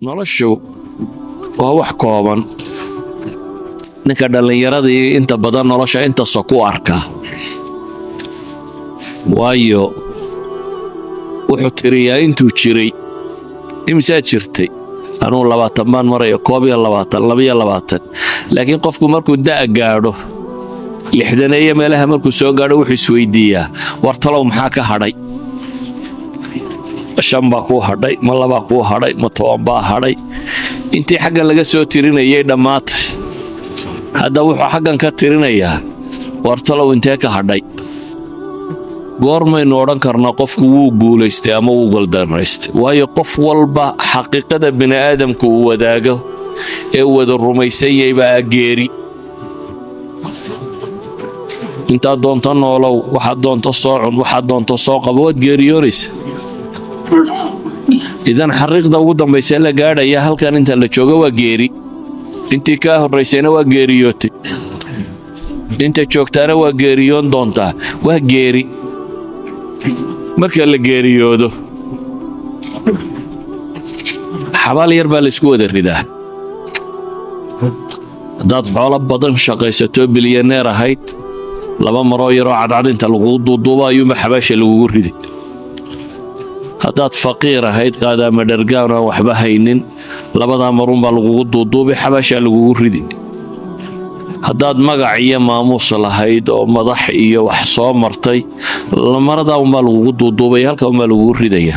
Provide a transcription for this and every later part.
noloshu waa wax kooban. ninka dhallinyaradii inta badan nolosha intaasoo ku arka, waayo wuxuu tiriyaa intuu jiray imsaa jirtay anuu 20 baan marayo 22 laakiin qofku markuu da' gaadho 60 iyo meelaha markuu soo gaadho wuxuu isweydiiyaa war talow maxaa ka hadhay. 5 baa kuu hadhay, ma 2 baa kuu hadhay, ma 10 baa hadhay. intii xaggan laga soo tirinayay dhammaatay, hadda wuxuu xaggan ka tirinayaa war talow intee ka hadhay. goormaynu odhan karnaa qofku wuu guulaystay ama wuu goldarnaystay? waayo qof walba xaqiiqada bini'aadamku uu wadaago ee uu wada rumaysan yahay baa geeri. intaad doonto noolow, waxaad doonto soo cun, waxaad doonto soo qabo, waad geeriyoonaysa. idan xaqiiqda ugu dambaysa la gaadhaya halkan inta la joogo waa geeri. intii ka horeysayna waa geeriyootay, inta joogtaana waa geeriyoon doontaa. waa geeri. marka la geeriyoodo xabaal yar baa la isku wada ridaa. haddaad xoolo badan shaqaysato bilyaneer ahayd, 2 maroo yaroo cadcad inta lagugu duuduubo ayuunba xabaasha lagugu ridi. haddaad faqiir ahayd qaadaama dhargaan aan waxba haynin, 2 marunbaa lagugu duuduubay, xabaashaa lagugu ridi. haddaad magac iyo maamuus lahayd oo madax iyo wax soo martay, maradaa unbaa lagugu duuduubay, halka unbaa lagugu ridaya.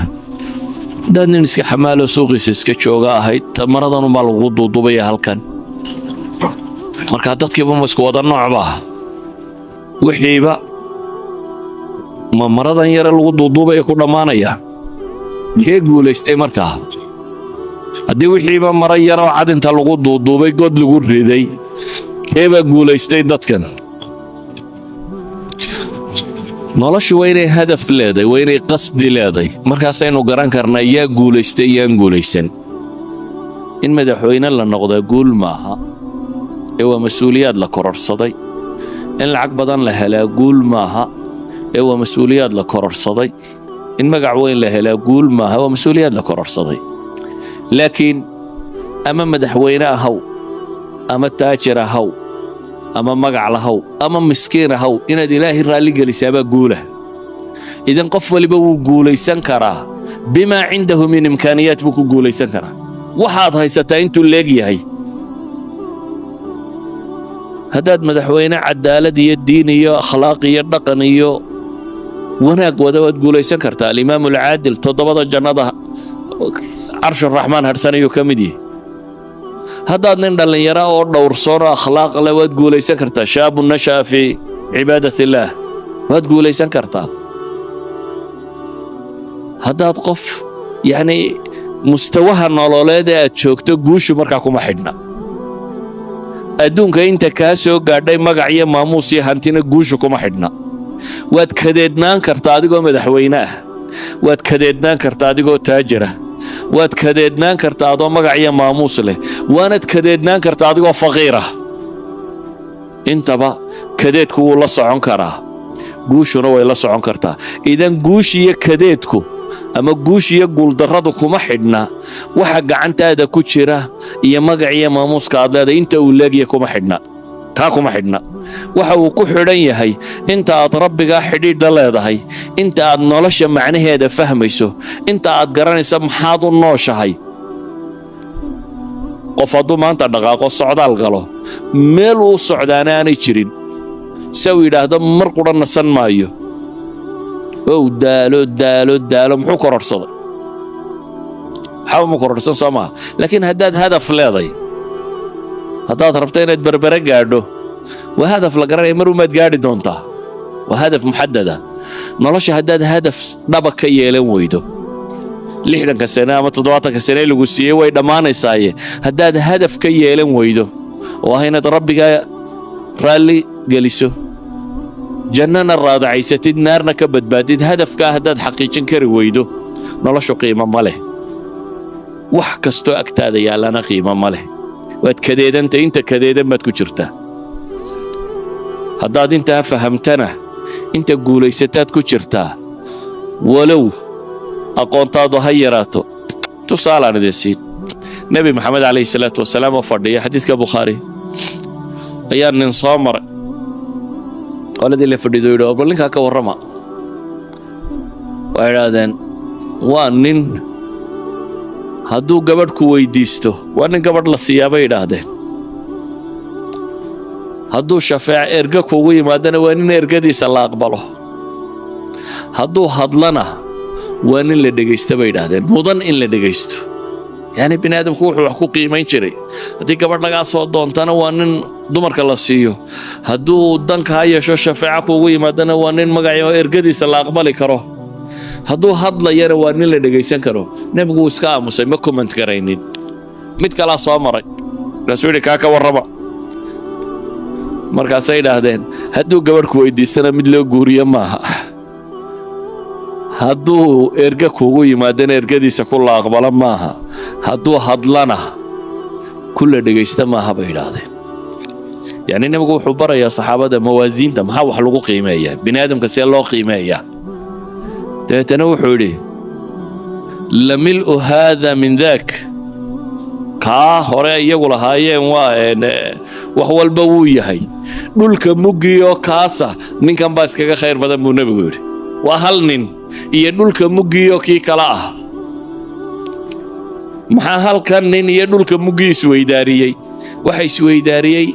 haddaad nin iska xamaaloo suuqiisa iska jooga ahayd, maradan unbaa lagugu duuduubaya halkan. marka dadkiiba ma isku wada noocbaa? wixiiba ma maradan yare lagu duuduubaya ku dhammaanaya? kee guulaystay markaa? haddii wixiiba mara yaroo cad inta lagu duuduubay god lagu riday, keebaa guulaystay dadkan? noloshu waa inay hadaf leedahay, waa inay qasdi leedahay. markaasaynu garan karnaa yaa guulaystay yaan guulaysan. in madaxweyne la noqdaa guul maaha, ee waa mas-uuliyaad la kororsaday. in lacag badan la helaa guul maaha, ee waa mas-uuliyaad la kororsaday. in magac weyn la helaa guul maaha, waa mas-uuliyaad la kororsaday. laakiin ama madaxweyne ahaw, ama taajir ahaw, ama magac lahaw, ama miskiin ahaw, inaad ilaahay raalli gelisaabaa guulah. idan qof waliba wuu guulaysan karaa bimaa cindahu min imkaaniyaat buu ku guulaysan karaa. waxaad haysataa intuu leegyahay. haddaad madaxweyne cadaalad iyo diin iyo akhlaaq iyo dhaqan iyo wanaag wada waad guulaysan kartaa. alimaamu alcaadil 7 jannada carshuraxmaan harsan ayuu ka mid yahay. haddaad nin dhallinyara oo dhowrsoon oo akhlaaq leh waad guulaysan kartaa. shaabu nasha'a fii cibaadat illaah waad guulaysan kartaa. haddaad qof yacni mustawaha nololeed ee aad joogto, guushu markaa kuma xidhna. adduunka inta kaa soo gaadhay magac iyo maamuus iyo hantina guushu kuma xidhna. waad kadeednaan kartaa adigoo madaxweyne ah, waad kadeednaan kartaa adigoo taajir ah, waad kadeednaan kartaa adoo magac iyo maamuus leh, waanad kadeednaan kartaa adigoo faqiir ah. intaba kadeedku wuu la socon karaa, guushuna way la socon kartaa. idan guush iyo kadeedku ama guush iyo guuldarradu kuma xidhna waxa gacantaada ku jira iyo magac iyo maamuuska aad leedahay. inta uu leegyahay kuma xidhna, kaa kuma xidhna. waxa uu ku xidhan yahay inta aad rabbigaa xidhiidha leedahay, inta aad nolosha macnaheeda fahmayso, inta aad garanaysa maxaad u nooshahay. qof hadduu maanta dhaqaaqo socdaal galo, meel uu socdaana aanay jirin, se uu yidhaahdo mar qudha nasan maayo, ow daalo muxuu kororhsaday? waxba ma kororhsan soo maaha. laakiin haddaad hadaf leeday, haddaad rabto inaad berbere gaadho, waa hadaf la garanaya, mar umaad gaadhi doontaa. waa hadaf muxadada. nolosha haddaad hadaf dhaba ka yeelan weydo, 60 sane ama 70 sane lagu siiyey way dhammaanaysaaye. haddaad hadaf ka yeelan weydo oo ah inaad rabbigaa raalli geliso, jannana raadacaysatid, naarna ka badbaadid, hadafkaa haddaad xaqiijin kari weydo, noloshu qiimo ma leh. wax kastoo agtaada yaallana qiimo ma leh. waad kadeedantay, inta kadeedan baad ku jirtaa. haddaad intaa fahamtana inta guulaysataad ku jirtaa. walow aqoontaadu ha yaraato. tusaalaan idin siin. نبي محمد عليه الصلاة والسلام وفردي حديث كبخاري أيان نصامر ولدي اللي فردي ذو يقول لك هكا ورما وإرادين وأنين هدو قبر كويديستو وأنين قبر لسيابة إرادين هدو شفاع إرقا كوي مادنا وأنين إرقا دي سلا أقبله هدو هدلنا وأنين اللي دقيستو إرادين مضان إن اللي دقيستو يعني بني آدم كوحو وحكو قيمين جري هدي قبر لغا صوت دونتانا وأنين دمرك الله سيو هدو دانك هاي شو شفاع كوي مادنا وأنين مقايو إرقا دي سلا أقبالي كرو هدو هدلا يرى وأنين اللي دقيسان كرو نبقو اسكا مسي ما كومنت كرينين ميت كلا صامري رسولي كاكا وربا markaasay yidhaahdeen hadduu gabarhku weydiistana mid loo guuriyo maaha hadduu erga kugu yimaadana ergadiisa ku la aqbala maaha hadduu hadlana kula dhegaysta maaha bay yidhaahdeen yani nabigu wuxuu barayaa saxaabada mawaasiinta maxaa wax lagu qiimeeyaa bini aadamka see loo qiimeeyaa dabeetana wuxuu yidhi lamil'u haada min daak kaa hore iyagu lahaayeen waa wax walba wuu yahay dhulka muggiyo kaasa ninkan baa iskaga khayr badan buu nabigu yidhi waa hal nin iyo dhulka muggiyo kii kala ah maxaa halkan nin iyo dhulka muggii isweydaariyey waxa isweydaariyey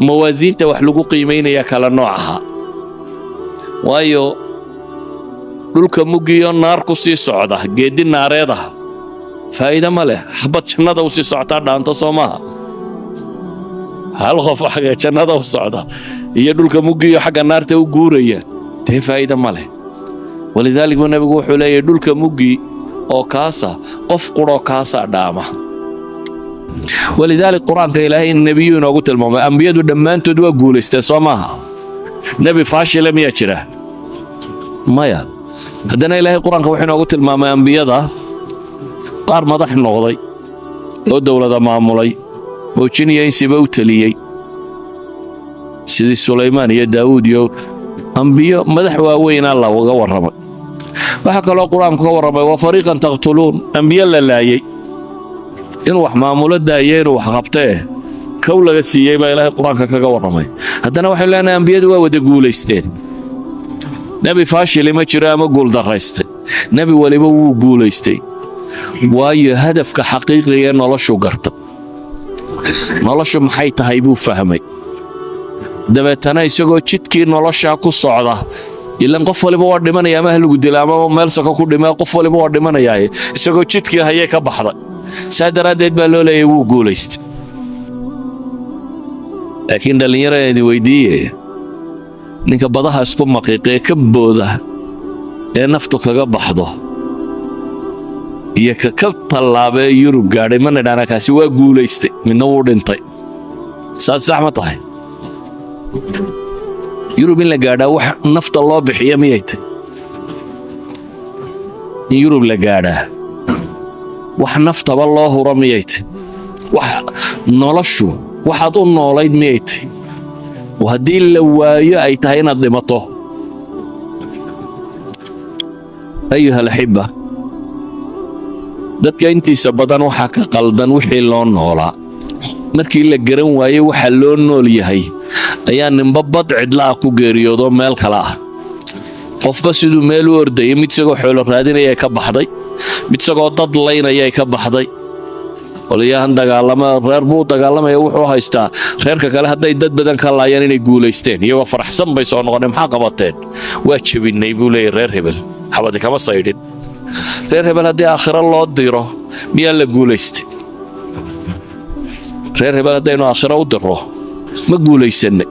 mawaasiinta wax lagu qiimeynaya kala noocaha waayo dhulka muggiyo naar ku sii socda geedi naareed ah faa'iido ma leh xabad jannada u sii socotaa dhaanta soo maaha hal qof xagga jannada u socda iyo dhulka muggiyo xagga naarta u guuraya tee faa'iido ma leh walidaalika nabigu wuxuu leeyahay dhulka muggi oo kaasa qof quro kaasa dhaama walidaalika quraanka ilaahay nabiyu inoogu tilmaamay ambiyadu dhammaantood waa guulaysteen soo maaha nabi faashil ma jira maya haddana ilaahay quraanka wuxuu inoogu tilmaamay ambiyada qaar madax noqday oo dawladda maamulay oo jiniya insiba u taliyay sidii Sulaymaan iyo Daawud iyo ambiyo madax waaweyn Allah uga warramay waxa kale oo quraanku ka warramay waa fariiqan taqtuluun ambiyo la laayay in wax maamulada ayeen wax qabtee kow laga siiyay baa ilaahay quraanka kaga warramay haddana waxay leenahay ambiyadu waa wada guulaysteen nabi faashil ma jiro ama guul daraystay nabi waliba wuu guulaystay waayo hadafka xaqiiqiga noloshu garta noloshu maxay tahay buu fahmay dabeetana isagoo jidkii nolosha ku socda ilan qof waliba waa dhimanaya ama lagu dilaa ama meel sako ku dhimay qof waliba waa dhimanaya isagoo jidkii hayay ka baxday saadaradeed baa loo leeyahay wuu guulaystay laakiin dhalinyarada weydiiyay ninka badaha isku maqiiqay ka booda ee naftu kaga baxdo iyo ka talaabay Yurub gaadhay ma nidhaana kaasi waa guulaystay midna wuu dhintay sax ma tahay Yurub in la gaadhaa wax nafta loo bixiyo miyaytay in Yurub la gaadhaa wax naftaba loo huro miyaytay wax noloshu waxaad u noolayd miyaytay وهدي اللواية أي تهينا ضمطه أيها الأحبة dadka intiisa badan waxa ka qaldan wixii loo noolaa markii la garan waayay waxa loo nool yahay ayaa ninba bad cidla ku geeriyoodo meel kala ah qofba sidoo meel u orday mid isagoo xoolo raadinaya ka baxday mid isagoo dad laynaya ka baxday waliyahan dagaalama reer buu dagaalamaya wuxuu haystaa reerka kale haday dad badan ka laayeen inay guuleysteen iyagoo faraxsan bay soo noqoneen maxaa qabateen waa jabinay buu leeyahay reer hebel xabadi kama saydin reer hebel haddii aakhira loo diro miyaa la guulaystay reer hebel haddaynu aakhira u diro ma guulaysanay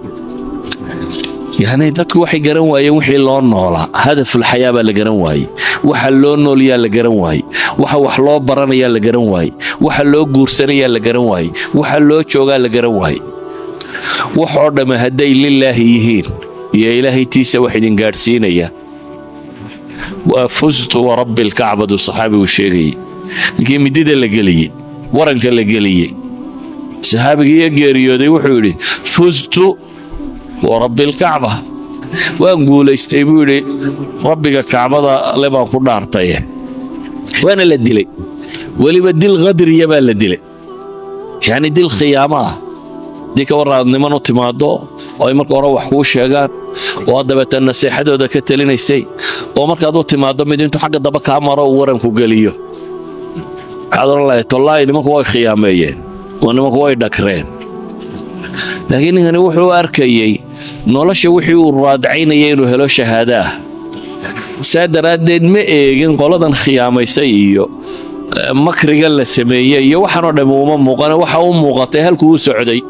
يعني dadku waxay garan waayeen wixii loo noolaa hadaf xayaaba la garan waayay waxa loo noolyaa la garan waayay waxa wax loo baranayaa la garan waayay waxa loo guursanayaa la garan waayay waxa loo joogaa la garan waayay wax oo dhama haday lilaahi yihiin ya ilaahi tiisa wax idin gaarsiinaya wa fuztu wa rabbil ka'bah sahabi uu sheegay ninkii midida la galiyay waranka la galiyay sahabiga geeriyooday wuxuu yiri fuztu ورب الكعبة وأقول استيبولي ربك الكعبة لما كنا عرطيه وأنا للدلي ولي بدل غدر يبا للدلي يعني دي الخيامة دي كورا نمانو تمادو oo marka hore wax ku sheegaan oo dabatan nasiixadooda ka talinaysay oo marka aad u timaado mid intuu xagga daba ka maro waran ku galiyo hadalay tolay nimanku way khiyaameeyeen oo nimanku way dhakreen laakiin ninkan wuxuu arkayay nolosha wixii uu raadcaynayay inuu helo shahaada saadaradeed ma eegin qoladan khiyaamaysay iyo makriga la sameeyay iyo waxaan oo dhamuuma muuqana waxa uu muuqatay halkuu u socday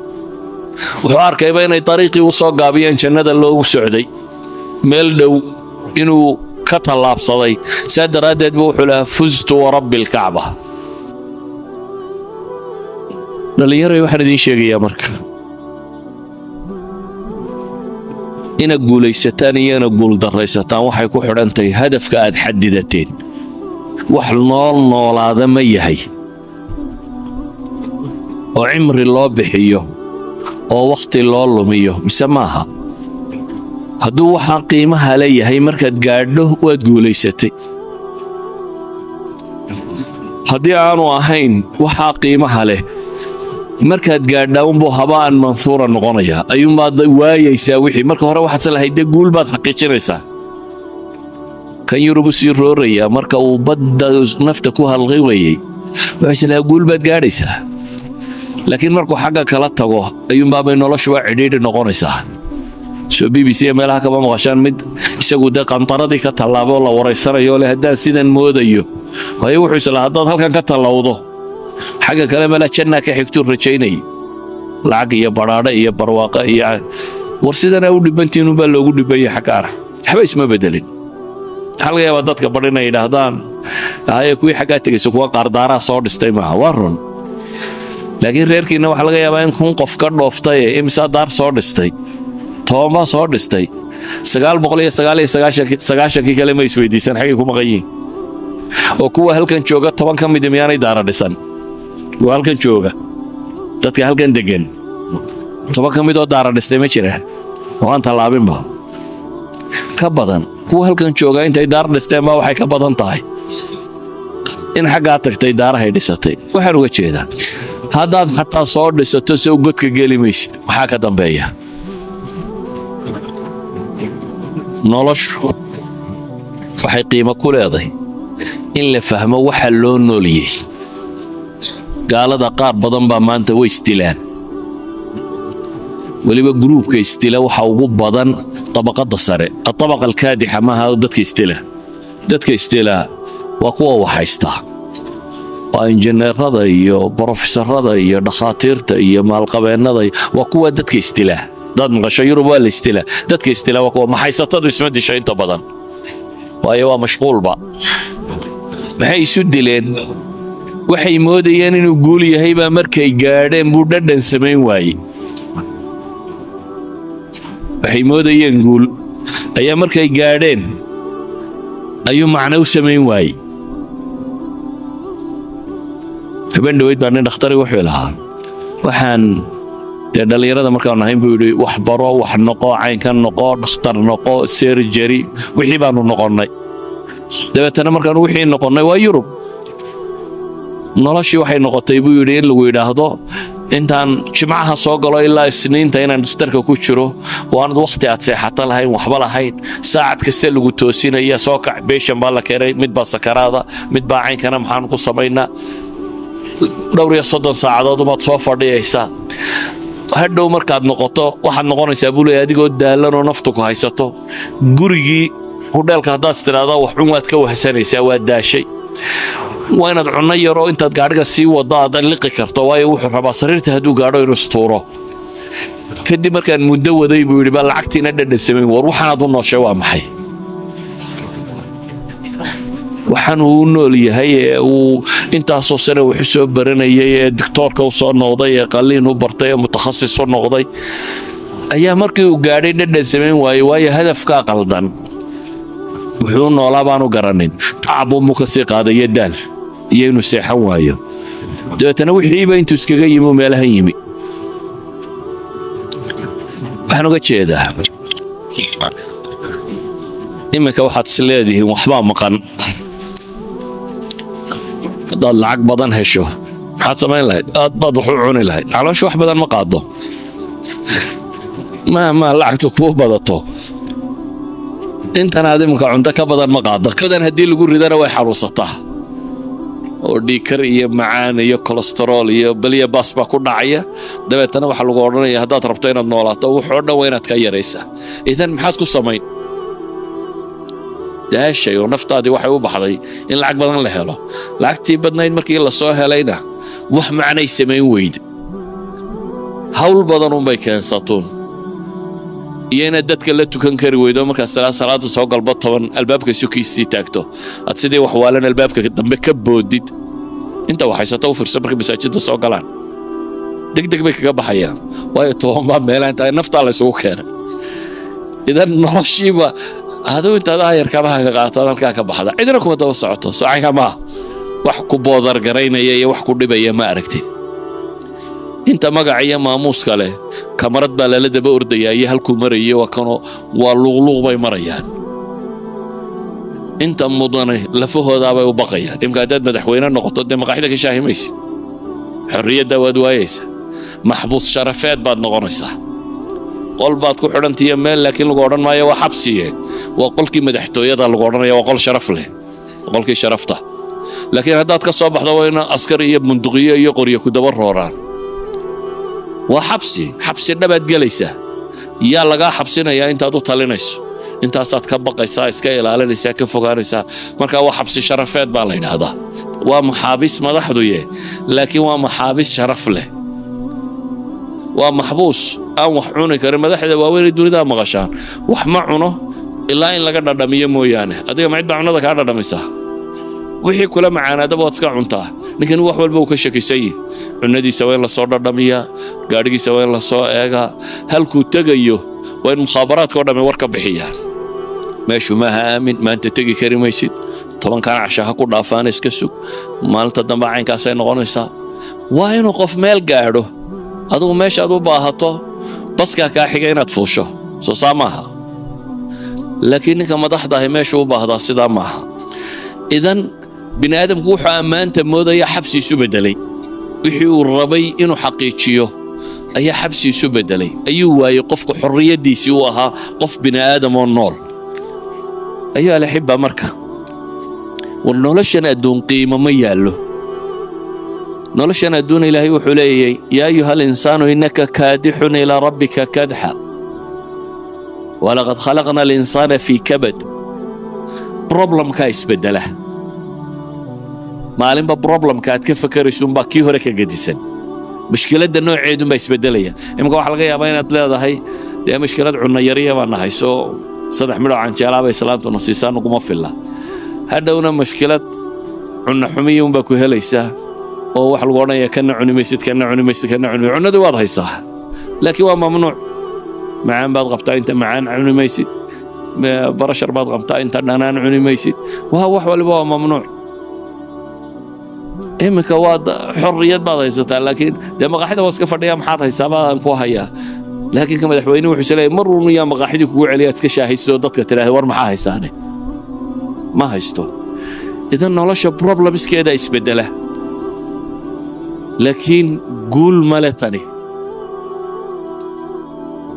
wuxuu arkayba inay dariiqii u soo gaabiyeen jannada loogu socday meel dhow inuu ka tallaabsaday saadaradeed buu wuxuu lahaa fuztu wa rabbil kacba dhalinyaro waxaan idin sheegayaa marka ina guulaysataan iyo ina guuldaraysataan waxay ku xidhan tahay hadafka aad xadidateen wax noolaada ma yahay oo cimri loo bixiyo oo waqti loo lumiyo mise maaha hadduu waxaa qiimaha leeyahay markaad gaadho waad guulaysatay haddii aanu ahayn waxaa qiimaha leh markaad gaadhaa unbuu habaan mansuura noqonayaa ayuunbaad waayaysaa wixii marka hore waxaad lahayd dee guul baad xaqiijinaysaa kan yurubu sii rooraya marka uu badda nafta ku halqiwayay waxay lahaa guul baad gaadhaysaa laakiin markuu xagga kala tago ayuunbaabay noloshuba cidhiidhi noqonaysaa soo BBC meelaha kama maqashaan mid isagu dee qantaradii ka tallaaboo la waraysanayo leh haddaan sidan moodayo waayo wuxuu islaa haddaad halkan ka tallawdo xagga kale mala jannaa ka xigtuu rajaynayay lacag iyo badhaadhe iyo barwaaqo iyo war sidanaa u dhibantiin unbaa loogu dhibanya xaggaana waxba isma bedelin waxaa laga yaabaa dadka badh inay yidhaahdaan haye kuwii xaggaa tegaysa kuwa qaardaaraa soo dhistay maaha waa run laakiin reerkiina waxaa laga yaabaa in 1 qof ka dhooftay imisa daar soo dhistay 10 baa soo dhistay 999 kale ma isweydiisan xagay ku maqan yihiin oo kuwa halkan jooga 10 ka mid miyaanay daara dhisan kuwa halkan jooga dadka halkan degan 10 ka mid oo daara dhistay ma jiraan oo aan tallaabinba ka badan kuwa halkan jooga intay daar dhisteen baa waxay ka badan tahay in xaggaa tagtay daarahay dhisatay waxaan uga jeedaa haddaad xataa soo dhisato si u godka geli maysid maxaa ka dambeeya noloshu waxay qiimo ku leedahay in la fahmo waxa loo nooliyey gaalada qaar badan baa maanta way istilaan waliba gruubka istila waxa ugu badan tabaqada sare tabaqa alkaadixa maaha dadka istila waa kuwa waxaysta waa injineerada iyo professorada iyo dhakhaatiirta iyo maalqabeennada waa kuwa dadka istila dad maqasho Yurub waa la istila dadka istila waa kuwa maxaysatadu isma disho inta badan waayo waa mashquulba maxay isu dileen waxay moodayeen inuu guul yahay baa markay gaadheen buu dhadhan samayn waayey waxay moodayeen guul ayaa markay gaadheen ayuu macno u samayn waayey habeen dhaweyd baa nin dhakhtari wuxuu lahaa waxaan dee dhalinyarada markaan ahayn buu yidhi wax baro wax noqo caynkan noqo dhakhtar noqo surgery wixii baanu noqonnay dabeetana markaan wixii noqonnay waa Yurub noloshii waxay noqotay buu yidhi in lagu yidhaahdo intaan jimcaha soo galo ilaa isniinta inaan dhakhtarka ku jiro waanad waqti aad seexata lahayn waxba lahayn saacad kasta lagu toosinaya soo kac beeshan baa la keenay mid baa sakaraada mid baa caynkana maxaan ku samaynaa dhowr iyo 30 saacadood umaad soo fadhiyaysaa hadhow markaad noqoto waxaad noqonaysaa buu leeyahay adigoo daalan oo naftu ku haysato gurigii hudheelka haddaad tiraahdaa wax cun waad ka wahsanaysaa waa daashay waa inaad cunno yaroo intaad gaadhiga sii waddo aadan liqi karto waayo wuxuu rabaa sariirta hadduu gaadho inuu istuuro kadib markaan muddo waday buu yidhi baa lacagtiina dhadhan samayn war waxaanaad u nooshay waa maxay waxaan uu nool yahay ee uu intaasoo sano wax soo baranayay ee doctorka u soo noqday ee qalliin u bartay ee mutakhasis u noqday ayaa markii uu gaadhay dhadhan samayn waayey waayo hadafkaa qaldan wuxuu noolaa baanu garanin tacabuu mu ka sii qaadaya daal iyo inuu seexan waayo dabeetana wixiiba intuu iskaga yimi meelahan yimi waxaan uga jeedaa iminka waxaad is leedihiin waxbaa maqan haddaad lacag badan hesho maxaad samayn lahayd aad baad wax u cuni lahayd caloosha wax badan ma qaado ma lacagtu kuu badato intan aad iminka cunto ka badan ma qaado kadan haddii lagu ridana way xanuunsataa oo dhiikar iyo macaan iyo kolestarool iyo baliya baas baa ku dhacaya dabeetana waxaa lagu odhanaya haddaad rabto inaad noolaato wuxuu dhan waa inaad ka yaraysaa idan maxaad ku samayn daashay oo naftaadii waxay u baxday in lacag badan la helo lacagtii badnayd markii la soo helayna wax macnay samayn weyde hawl badan unbay keensatuun iyo inaad dadka la tukan kari weydo markaas salaada soo galbo 10 albaabka sukiisii taagto aad sidii wax waalan albaabka dambe ka boodid inta waxaysato u fiirso markii masaajidda soo galaan degdeg bay kaga baxayaan waayo toonba meelaha inta nafta la isugu keenay idan noloshiiba هذا أنت ظاهر كمان قاطع ذلك كبحث عندنا كم توسعته صحيح ما وحكوا بودر قرينا يا وحكوا دبي ما أركتي أنت ما قاعد ما موسكله كمرت بلا لدى بأردي يا هالكمرية وكانوا واللغلوغ بي مريان أنت مضاني لفوه هذا وبقية إمكانات مدحوينا النقطة دي مقاعدك شاهي ميسي حرية دواد وايس محبوس شرفات بعد نغنسه قل بعد كل حرنت يمال لكن القرآن ما يوا حبسيه وقل كي مدحته يدا القرآن يوا قل شرف له قل كي شرفته لكن هذا كصوب حضوينا عسكرية بندقية يقري كدبر روران وحبسي حبسي النبات جلسة يا لقى حبسنا يا أنت أدو تلينيس أنت أصلا كبق إساس كيل على نساء كفوقان نساء مركا وحبسي شرفات بالين هذا ومحابس ما ضحدويه لكن ومحابس شرف له ومحبوس أو وحونه كريم مدحده ووين الدنيا ده مغشان وحمعنه إلا إن لقى دمية مويانه أديك ما عند عنده كذا دميسه وحي كل معانا ده بوتسكع عنته لكن هو حول بوك الشكل سيء النادي سوي له صور دمية قارجي سوي له صور هل كنت تجيه وين مخابرات كذا من وركب بحيان ماشي ما آمن ما أنت تجي كريم يسيد طبعا كان عشان كل رافانس كسوق ما أنت دمبع عين كاسين غنيسا وين وقف مال قاعده أدو ماشي أدو باهته بس كحاجة هنا تفوشه سامها لكنك ما ضحضه ماشي وباهده صدا معها إذن بني آدم كوح أمان تمودا يا حبسي سبدلي وحيو الربي إنه حقيقيه أي حبسي سبدلي أيوة يقفك حرية دي سواها قف بني آدم والنور أيها الأحبة مركة والنولشنا دون قيمة مياله نولشنا دون إلهي وحلي يا أيها الإنسان إنك كادح إلى ربك كدحا ولقد خلقنا الإنسان في كبد بروبلم كايس بدله معلم بروبلم كات كيف فكرشون باكي هرك جديسن مشكلة ده نوع عيدون بس بدلية إما واحد لقى بين أتلاقى هاي دي مشكلة عنيرية وانا هاي سو صدق ملو عن شلاب إسلام ونصيصان وقوم في الله هذا هنا مشكلة عنا حمية باكو هليسة أو واحد لقى كنا عني ميسد كنا عني ميسد كنا عني عنا ده واضح صح لكن هو ممنوع معان بعض غبطة أنت معان عني ميسد برشر بعض غبطة أنت أنا عني ميسد وهو وحول بوا ممنوع إمك واد حرية بعض يسوتها لكن ده مقاحدة واسكة فردية محاط حسابها أنفوها إياه لكن كما دحويني وحسلي مروا يا مقاحدك وعليات كشاهي سودتك تلاهي ورمحها يساني ما هيستو إذا نولش بروبلمز كده يسبدله لكن قول ملتني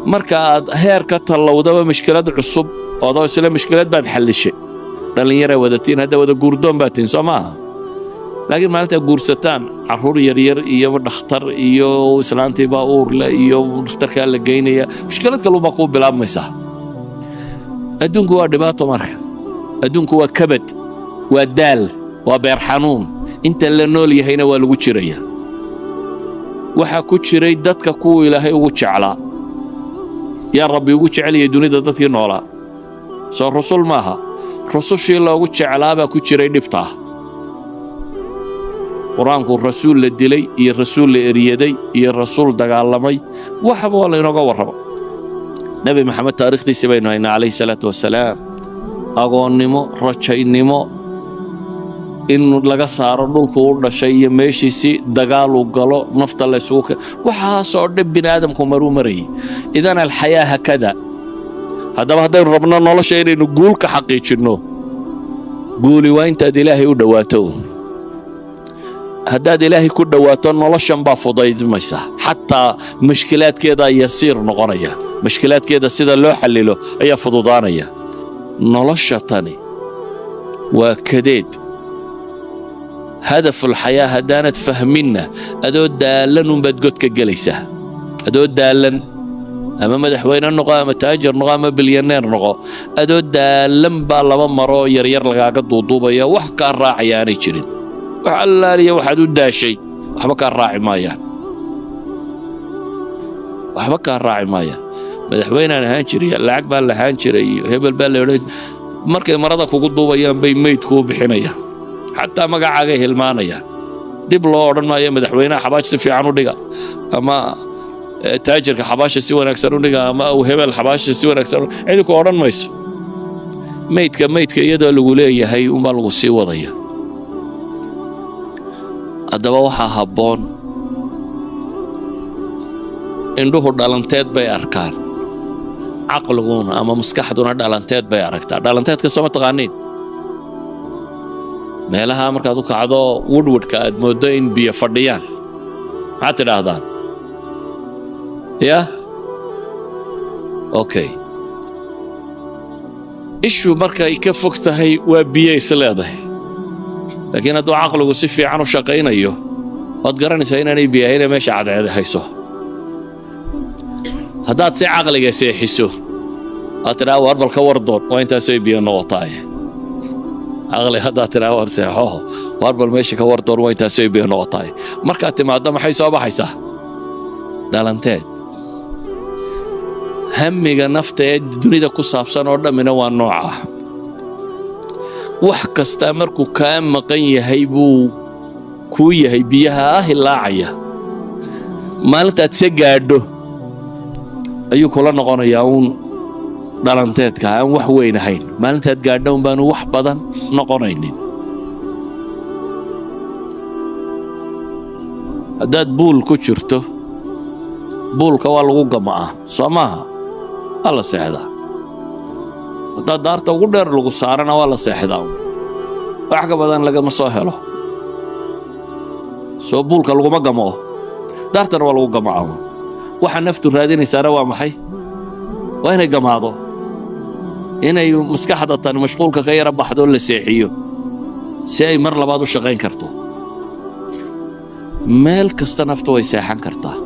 مركا هير كتر لو ده مشكلات عصب وضع سلام مشكلات بعد حل الشيء دلين يرى ودتين هذا وده قردون باتين سماها لكن مالته قرستان عرور يرير إياه ودختر إياه سلانتي باور لا إياه ودختر كان لجينيا مشكلات كلو بقول بلاب مسا أدونك هو دباطو مرك أدونك هو كبد ودال وبرحانون أنت اللي نولي هنا والوتشرية وحا كوتشري دتك كو إلهي وتشعلا يا ربي وتشعلي دوني دتك نولا صار الرسول ماها الرسول شيء الله وتشعلا بكوتشري دبته قرآنك الرسول للدلي يا الرسول لإريدي يا الرسول دقالمي وحب والله ينقى وربا نبي محمد تاريخ دي سبينه عليه الصلاة والسلام أقول نمو رجعي نمو إنه لقى صار دولك شيء ماشي سي دقال وقالو نفط الله سوك وحاصر بني آدم كمرو مري إذن الحياة هكذا هذا ربنا نولا شيء نقول كحقيقي إنه قولي وين تدي الله ودواته haddaad ilaahay ku dhowaato noloshan baa fudaydmaysa xataa mushkilaadkeeda yasiir noqonaya mushkilaadkeeda sida loo xallilo ayaa fududaanaya nolosha tani waa kadeed hadaful xayaa haddaanad fahminna adoo daalan unbaad godka gelaysaa adoo daalan ama madaxweyne noqo ama taajir noqo ama bilyaneer noqo adoo daalan baa laba maro yaryar lagaaga duuduubaya wax kaa raacaya aanay jirin wax allaaliya waxaad u daashay waxba kaa raaci maayaan waxba kaa raaci maayaan madaxweynaan ahaan jiray lacag baan lahaan jiray iyo hebel baa la odhan markay marada kugu duubayaan bay meydkuu bixinayaan xataa magacaaga hilmaanayaan dib loo odhan maayo madaxweynaha xabaash si fiican u dhiga ama taajirka xabaasha si wanaagsan u dhiga ama hebel xabaasha si wanaagsan cidi ku odhan mayso meydka iyadoo lagu leeyahay unbaa lagu sii wadaya haddaba waxaa habboon indhuhu dhalanteed bay arkaan caqliguna ama maskaxduna dhalanteed bay aragtaa dhalanteedka soo ma taqaaniin meelaha markaad u kacdo woodwardka aad mooddo in biyo fadhiyaan maxaad tidhaahdaan ya okay ishu markay ka fog tahay waa biyo is leedahay laakiin hadduu caqligu si fiican u shaqaynayo waad garanaysaa inaanay biyo ahayn meesha cadceeda hayso haddaad si caqliga seexiso aad tidhaha war bal ka wardoon waa intaasay biyo noqotaaye caqli haddaad tidhaha war seexo war bal meesha ka wardoon waa intaasay biyo noqotaaye markaad timaaddo maxay soo baxaysaa dhalanteed hamiga nafta ee dunida ku saabsan oo dhammina waa nooca wax kasta markuu kaa maqan yahay buu kuu yahay biyaha hilaacaya maalintaad se gaadho ayuu kula noqonayaa uun dhalanteedka aan wax weyn ahayn maalintaad gaadho un baanu wax badan noqonaynin haddaad buul ku jirto buulka waa lagu gama'aa soo maaha waa la seexdaa haddaad daarta ugu dheer lagu saarana waa la seexdaa wax ka badan lagama soo helo soo buulka laguma gama'o daartana waa lagu gama'aa waxa naftu raadinaysaana waa maxay waa inay gamaado inay maskaxda tan mashquulka ka yara baxdo la seexiyo si ay mar labaad u shaqayn karto meel kasta naftu way seexan kartaa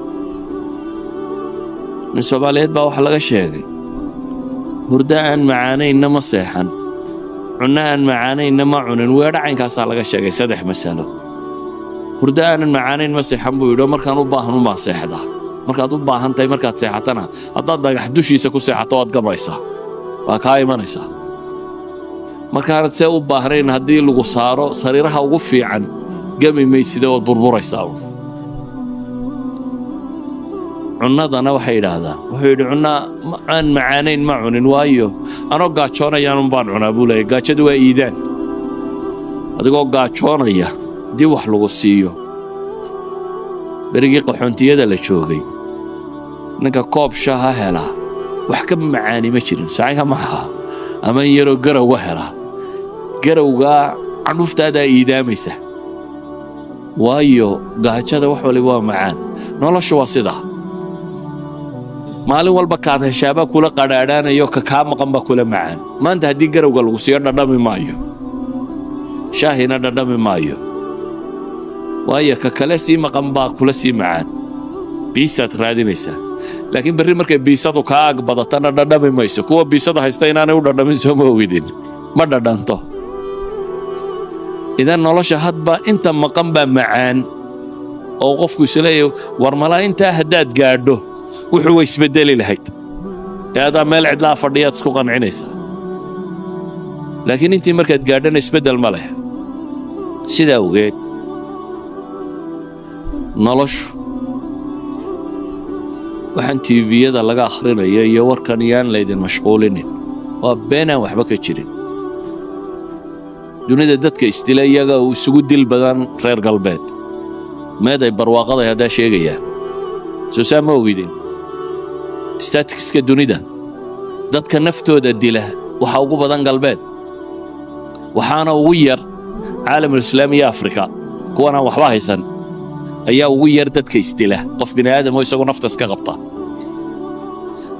min Soomaaliyeed baa waxa laga sheegay hurda aan macaanayna ma seexan cunno aan macaanayna ma cunin weedhacaynkaasa laga sheegay 3 mas'alo hurda aan macaanayn ma seexan buu yidhi markaan u baahno ma seexdaa markaad u baahantahay markaad seexatana haddaad dhagax dushiisa ku seexato waad gamaysaa waa kaa imanaysaa markaanad see u baahnayn haddii lagu saaro sariiraha ugu fiican gami maysida ood burburaysaa cunnadana waxay yidhaahdaan wuxuu yidhi cunno aan macaanayn ma cunin waayo anoo gaajoonayaan baan cunaa buu leeyahay gaajadu waa iidaan adigoo gaajoonaya dii wax lagu siiyo berigii qaxoontiyada la joogay ninka koob shaaha helaa wax ka macaani ma jirin saxiixa maaha ama yaroo garowga helaa garowga canuftaadaa iidaamaysa waayo gaajada wax waliba waa macaan noloshu waa sidaa maalin walba kaad heshaabaa kula qadhaadhaanayo ka kaa maqan baa kula macaan maanta haddii garowga lagu siiyo dhadhami maayo shaahina dhadhami maayo waayo ka kale sii maqan baa kula sii macaan biisaad raadinaysaa laakiin berri markay biisadu kaa ag badatana dhadhami mayso kuwa biisada haysta inaanay u dhadhamin soo ma ogidin ma dhadhanto idan nolosha hadba inta maqan baa macaan oo qofku isleeyahay war malaa intaa haddaad gaadho wuxuu way isbedeli lahayd adaa meel cidlaa fadhiyaad isku qancinaysaa laakiin intii markaad gaadhana isbeddel ma leh sidaa ogeed noloshu waxaan tiiviyada laga akhrinayo iyo warkan yaan laydin mashquulinin waa beenaan waxba ka jirin dunida dadka isdila iyaga uu isugu dil badan reer galbeed meeday barwaaqaday haddaa sheegayaan soo saa ma ogidin statistiska dunida dadka naftooda dila waxa ugu badan galbeed waxaana ugu yar caalamul islaami iyo afrika kuwana waxba haysan ayaa ugu yar dadka isdila qof bini aadam oo isagu nafta iska qabta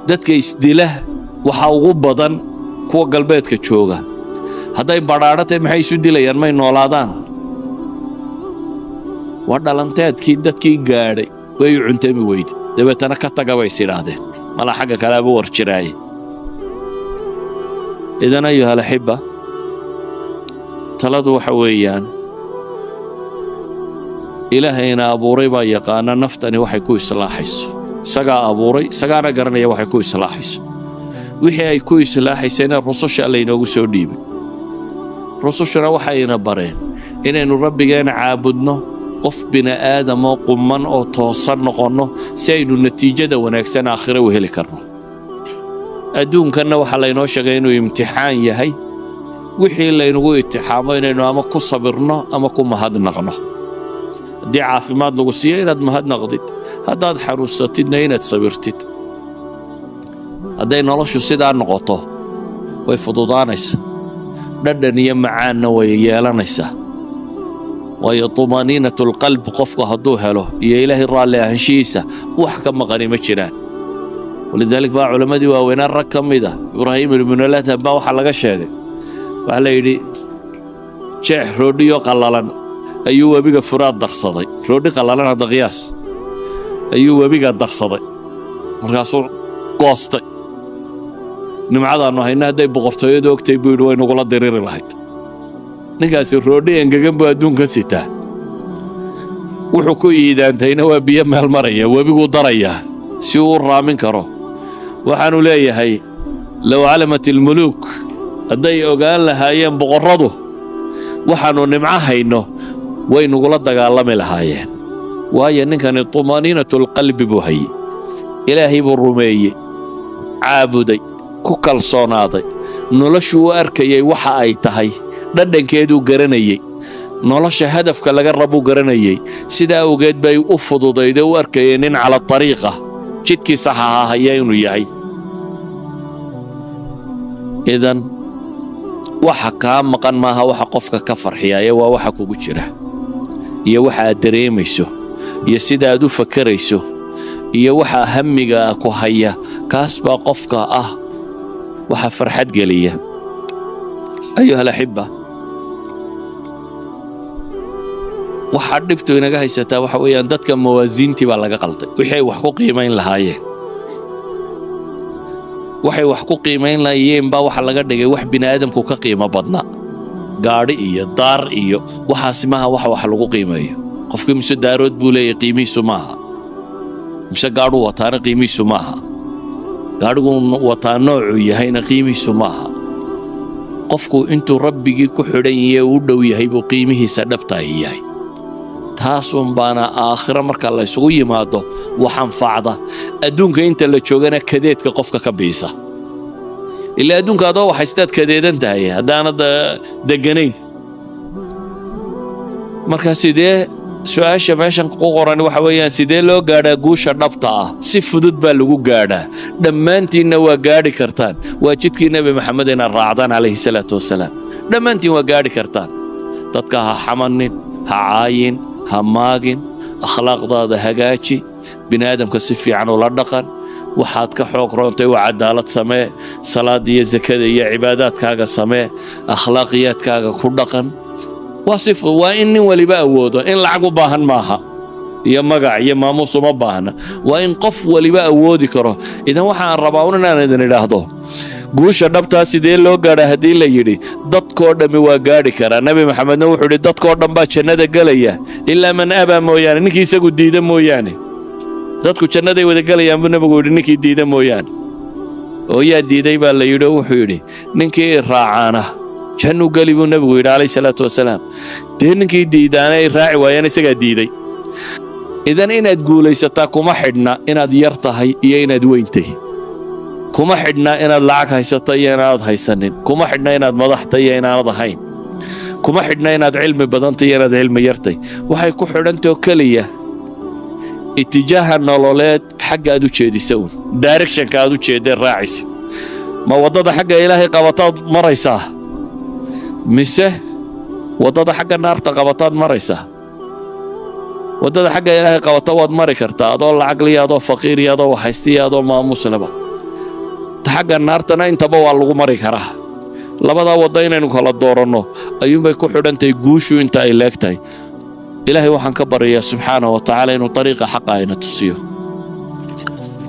dadka isdila waxa ugu badan kuwa galbeedka jooga hadday badhaadhatay maxay isu dilayaan may noolaadaan waa dhalanteedkii dadkii gaadhay way cuntami weyd dabeetana ka taga bay sidhaahdeen mala xagga kalaaba war jiraaye idan ayuha alaxiba taladu waxa weeyaan ilaahayna abuuray baa yaqaana naftani waxay ku islaaxayso isagaa abuuray isagaana garanaya waxay ku islaaxayso wixii ay ku islaaxaysayna rususha laynoogu soo dhiibay rusushuna waxayna bareen inaynu rabbigeena caabudno qof bini aadam oo qumman oo toosan noqonno si aynu natiijada wanaagsan aakhiro u heli karno adduunkanna waxaa laynoo sheegay inuu imtixaan yahay wixii laynagu imtixaamo inaynu ama ku sabirno ama ku mahadnaqno haddii caafimaad lagu siiyo inaad mahadnaqdid haddaad xanuunsatidna inaad sabirtid hadday noloshu sidaa noqoto way fududaanaysaa dhadhan iyo macaanna way yeelanaysaa waayo tumaniinatulqalb qofku hadduu helo iyo ilaahay raalli ahaanshihiisa wax ka maqani ma jiraan walidaalika baa culammadii waaweynaan rag ka mid ah ibraahim ibnu ladham baa waxaa laga sheegay waxaa la yidhi jeex roodhiyo qallalan ayuu webiga furaad darsaday roodhi qallalan hadda qiyaas ayuu webiga darsaday markaasuu goostay nimcadaannu hayna hadday boqortooyadu ogtay buu yidhi way nugula diriri lahayd ninkaasi roodhi engegan buu adduunka sitaa wuxuu ku iidaantayna waa biyo meel maraya webiguu darayaa si uu u raamin karo waxaanu leeyahay low calamat ilmuluuk hadday ogaan lahaayeen boqorradu waxaannu nimco hayno way nugula dagaalami lahaayeen waayo ninkani tumaniinatulqalbi buu hayey ilaahay buu rumeeyey caabuday ku kalsoonaaday noloshuu u arkayay waxa ay tahay dhadhankeeduu garanayey nolosha hadafka laga rabuu garanayey sidaa awgeed bay u fududayd oo u arkayeen nin cala ariiqa jidkii saxaha haya inuu yahay idan waxa kaa maqan maaha waxa qofka ka farxiyaaye waa waxa kugu jira iyo waxa aad dareemayso iyo sida aad u fakarayso iyo waxa hamiga ku haya kaas baa qofka ah waxa farxad geliya ayuha alaxiba waxaa dhibtu inaga haysataa waxa weeyaan dadka mawaasiintii baa laga qalday wixii ay wax ku qiimayn lahaayeen waxay wax ku qiimayn lahaayeen baa waxa laga dhigay wax bini aadamku ka qiimo badnaa gaadhi iyo daar iyo waxaasi maaha wax lagu qiimeeyo qofkii mise daarood buu leeyahay qiimihiisu maaha mise gaadhu wataana qiimihiisu maaha gaadhigu wataa noocuu yahayna qiimihiisu maaha qofku intuu rabbigii ku xidhan yahay u dhow yahay buu qiimihiisa dhabtaa yahay taasun baana aakhiro marka la isugu yimaado wax anfacda adduunka inta la joogana kadeedka qofka ka biisa ilaa adduunka adoo waxaystaad kadeedan tahay haddaanad deganayn marka sidee su'aasha meeshan ku qoran waxa weeyaan sidee loo gaadhaa guusha dhabta ah si fudud baa lagu gaadhaa dhammaantiinna waa gaadhi kartaan waa jidkii nebi maxamed ina raacdaan calayhi salaatu wasalaam dhammaantiin waa gaadhi kartaan dadka ha xamanin ha caayin ha maagin akhlaaqdaada hagaaji bini aadamka si fiican ula dhaqan waxaad ka xoog roontay waa cadaalad samee salaada iyo zakada iyo cibaadaadkaaga samee akhlaaqiyaadkaaga ku dhaqan waa in nin waliba awoodo in lacag u baahan maaha iyo magac iyo maamuus uma baahna waa in qof waliba awoodi karo idan waxaan rabaa inaan idin idhaahdo guusha dhabtaa sidee loo gaadha haddii la yidhi dadkoo dhammi waa gaadhi karaa nebi maxamedna wuxuu yidhi dadkoo dhan baa jannada gelaya ilaa man abaa mooyaane ninkii isagu diida mooyaane dadku jannaday wada gelayaan buu nebigu yidhi ninkii diida mooyaane oo yaa diiday baa la yidhi oo wuxuu yidhi ninkii raacaana jannu geli buu nebigu yidhi calayhi salaatu wasalaam dee ninkii diidaana ay raaci waayaan isagaa diiday idan inaad guulaysataa kuma xidhna inaad yar tahay iyo inaad weyntahay kuma xidhna inaad lacag haysato iyo inaanad haysanin kuma xidhna inaad madaxta iyo inaanad ahayn kuma xidhna inaad cilmi badanta iyo inaad cilmi yartay waxay ku xidhantao keliya itijaaha nololeed xagga aad u jeedisa un directionka aad u jeedeen raacisid ma waddada xagga ilaahay qabataad maraysaa mise waddada xagga naarta qabataad maraysaa waddada xagga ilaahay qabata waad mari kartaa adoo lacag liya adoo faqiir iyo adoo waxaystiya adoo maamuslaba ta xagga naartana intaba waa lagu mari karaa labadaa wadda inaynu kala dooranno ayuunbay ku xidhantahay guushu inta ay leegtahay ilaahay waxaan ka baryayaa subxaanahu wa tacaala inuu dariiqa xaqa ayna tusiyo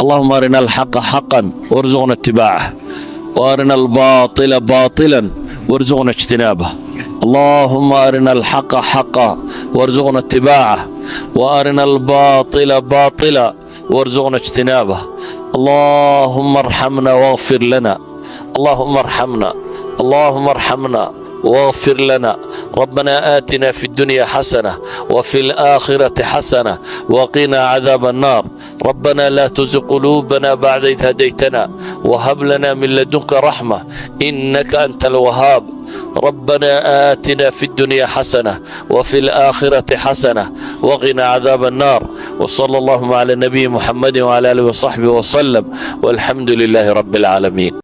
اللهم أرنا الحق حقا وارزقنا اتباعه وأرنا الباطل باطلا وارزقنا اجتنابه اللهم أرنا الحق حقا وارزقنا اتباعه وأرنا الباطل باطلا وارزقنا اجتنابه اللهم ارحمنا واغفر لنا اللهم ارحمنا اللهم ارحمنا واغفر لنا ربنا آتنا في الدنيا حسنة وفي الآخرة حسنة وقنا عذاب النار ربنا لا تزغ قلوبنا بعد إذ هديتنا وهب لنا من لدنك رحمة إنك أنت الوهاب ربنا آتنا في الدنيا حسنة وفي الآخرة حسنة وقنا عذاب النار وصلى الله على النبي محمد وعلى آله وصحبه وسلم والحمد لله رب العالمين.